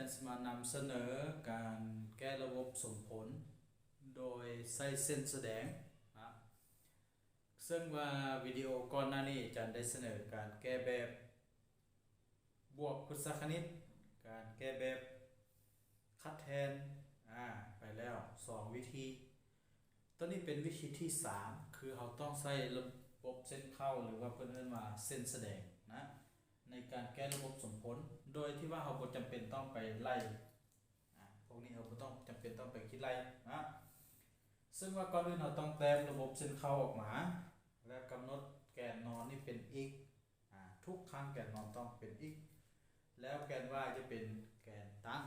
นมานำเสนอการแก้ระบบส่งผลโดยใช้เส้นแสดงนะซึ่งว่าวิดีโอก่อนหน้านี้อาจารย์ได้เสนอการแก้แบบบวกพฤษคณิตการแก้แบบคัดแทนไปแล้ว2วิธีตอนนี้เป็นวิธีที่3คือเราต้องใช้ระบบเส้นเข้าหรือว่าเพิ่นเรียกว่าเส้นแสดงนะในการแก้ระบบส่งผลโดยที่ว่าเราบ่จำเป็นต้องไปไล่พวกนี้เราบ่ต้องจำเป็นต้องไปคิดไล่นะซึ่งว่าก่อนอื่นเราต้องแต้มระบบเส้นเข้าออกมาและกำหนดแกนนอนนี่เป็น x ทุกครั้งแกนนอนต้องเป็น x แล้วแกน y จะเป็นแกนตั้ง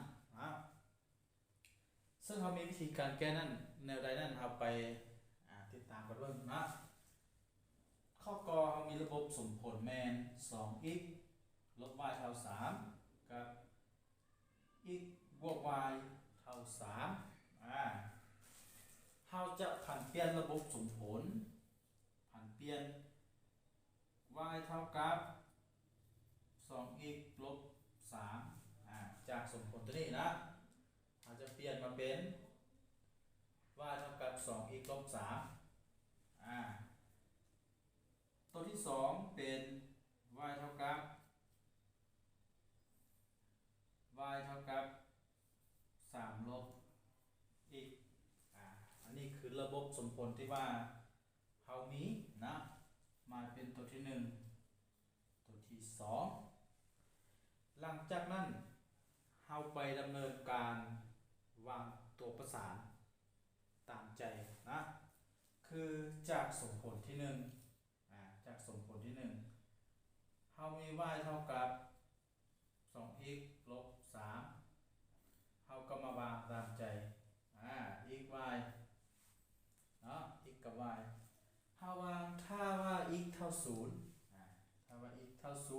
ซึ่งเรามีวิธีการแก้นั่นแนวใดนั่นเราไปติดตามกันเบิ่งนะข้อกอเรามีระบบสมผลแมน 2x ลบ y เท่า3กับ x บวก y เท่า3เราจะผันเปลี่ยนระบบสมผลผันเปลี่ยน y เท่ากับ 2x ลบ3จากสมผลตัวนี้นะเราจะเปลี่ยนมาเป็น y เท่ากับ 2x ลบ3ตัวที่2เป็น y เท่ากับ 3 ลบ x อันนี้คือระบบสมผลที่ว่าเรามีนะมาเป็นตัวที่1ตัวที่2หลังจากนั้นเราไปดำเนินการวางตัวประสานตามใจนะคือจากสมผลที่จากสมผลที่เรามี y เท่ากับ 2x ลบ3เราก็มาวางตามใจx y เนาะ x กับ y เราวางถ้าว่า x เท่า0ถ้าว่า x เท่า0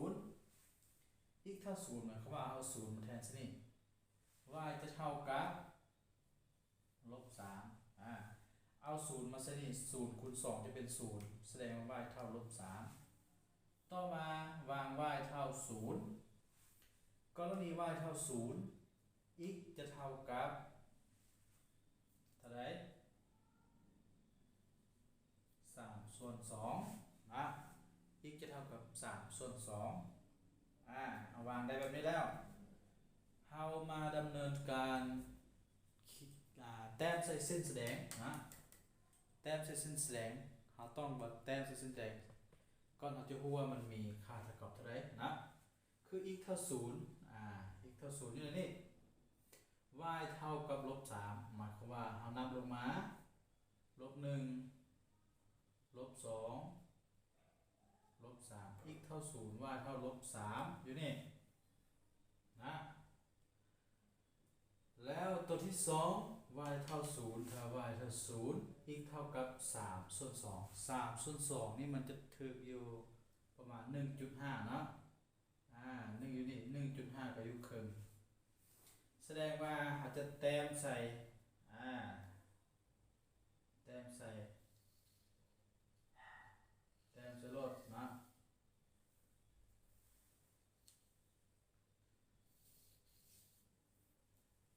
x เท่า0หมายความว่าเอา0มาแทนซะนี่ y จะเท่ากับลบ3เอา0มาซะนี่0คูณ2จะเป็น0แสดงว่า y เท่าลบ3ต่อมาวาง y เท่า0กรณี y เท่า0 x จะเท่ากับเท่าไหร่3ส่วน2x จะเท่ากับ3ส่วน2เอาวางได้แบบนี้แล้วเรามาดำเนินการแต้มใส่เส้นแสดงแต้มใส่เส้นแสดงเราต้องแบบแต้มใส่เส้นแสดงก่อนเราจะรู้ว่ามันมีค่าเท่ากับเท่าไหร่นะคือ x เท่า0x เท่า0นี่นี่ y เท่ากับลบ3หมายความว่าเรานำลงมาลบ1ลบ2ลบ3 x เท่า0 y เท่าลบ3อยู่นี่นะแล้วตัวที่2 y เท่า0ถ้า y เท่า0 x เท่ากับ3ส่วน2 3ส่วน2นี่มันจะถึกอยู่ประมาณ 1.5 เนาะ1อยู่นี่ 1.5 ก็อยู่ครึ่งแสดงว่าอาจจะแต้มใส่แต้มใส่ลดนะ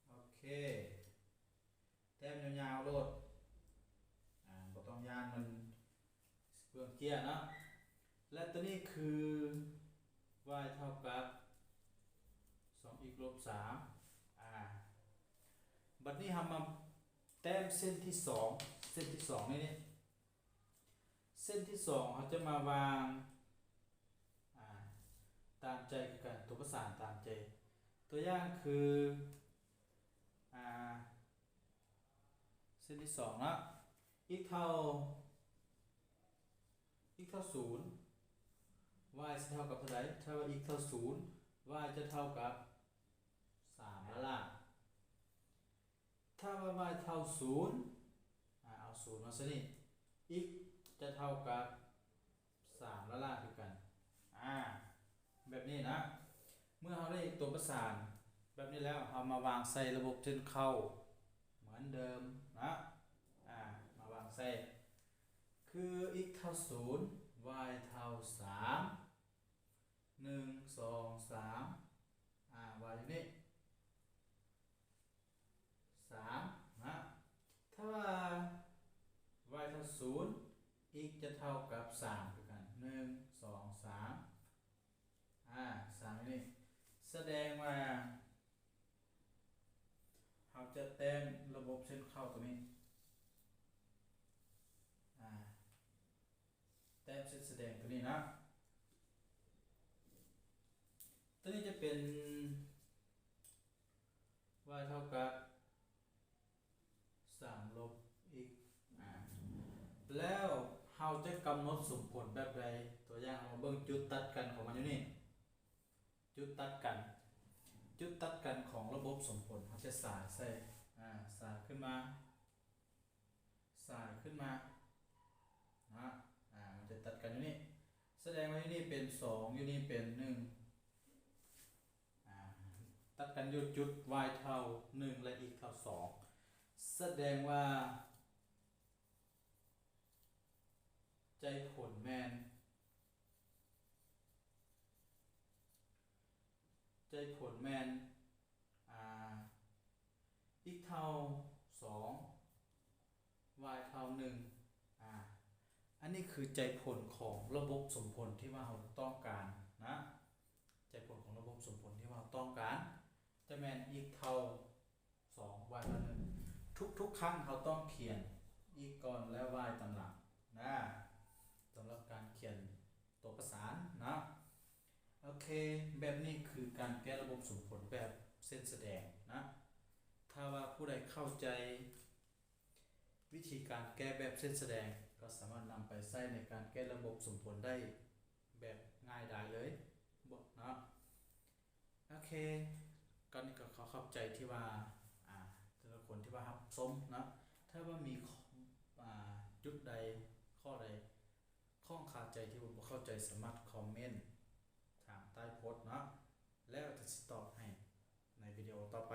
โอเคแต้มยาวๆลดบ่ต้องยานมันเปลืองเกียร์เนาะและตัวนี้คือ y เท่ากับ 2x ลบ3บัดนี้ทำมาแต้มเส้นที่2เส้นที่2นี่เส้นที่2เขาจะมาวางตามใจคือกันตัวประสานตามใจตัวอย่างคือเส้นที่2นะ x เท่า 0 y จะเท่ากับเท่าไหร่ถ้าว่า x เท่า0 y จะเท่ากับ3แล้วล่ะถ้าว่า y เท่า0เอา0มาซะนี่ x จะเท่ากับ3แล้วล่ะคือกันแบบนี้นะเมื่อเราได้ตัวประสานแบบนี้แล้วเรามาวางใส่ระบบเส้นเข้าเหมือนเดิมนะมาวางใส่คือ x เท่า0 y เท่า3 1 2 3y อยู่นี่ ถ้าว่า y เท่า0 x จะเท่ากับ3คือกัน1 2 3 3นี่แสดงว่าเราจะเต็มระบบเส้นเข้าตัวนี้แต้มเส้นแสดงตัวนี้นะตัวนี้จะเป็น y เท่ากับ3ลบ x แล้วเราจะกำหนดสมผลแบบใดตัวอย่างเราเบิ่งจุดตัดกันของมันอยู่นี่จุดตัดกันของระบบสมผลเราจะสายใส่สายขึ้นมานะมันจะตัดกันอยู่นี่แสดงว่าอยู่นี่เป็น2อยู่นี่เป็น1ตัดกันอยู่จุด y เท่า1และ x เท่า2แสดงว่าใจผลแมนx เท่า2 y เท่า1อันนี้คือใจผลของระบบสมผลที่ว่าเราต้องการนะใจผลของระบบสมผลที่ว่าเราต้องการจะแมน x เท่า2 y เท่า1ทุกครั้งเราต้องเขียน x ก่อนและ y ตามหลังนะสำหรับการเขียนตัวประสานนะโอเคแบบนี้คือการแก้ระบบสมผลแบบเส้นแสดงนะถ้าว่าผู้ใดเข้าใจวิธีการแก้แบบเส้นแสดงก็สามารถนำไปใช้ในการแก้ระบบสมผลได้แบบง่ายดายเลยนะโอเคก็นี่ก็เข้าใจที่ว่าแต่ละคนที่ว่ารับชมนะถ้าว่ามีจุดใดข้อใดข้องคาใจที่ผมเข้าใจสามารถคอมเมนต์ถามใต้โพสต์นะแล้วจะตอบให้ในวิดีโอต่อไป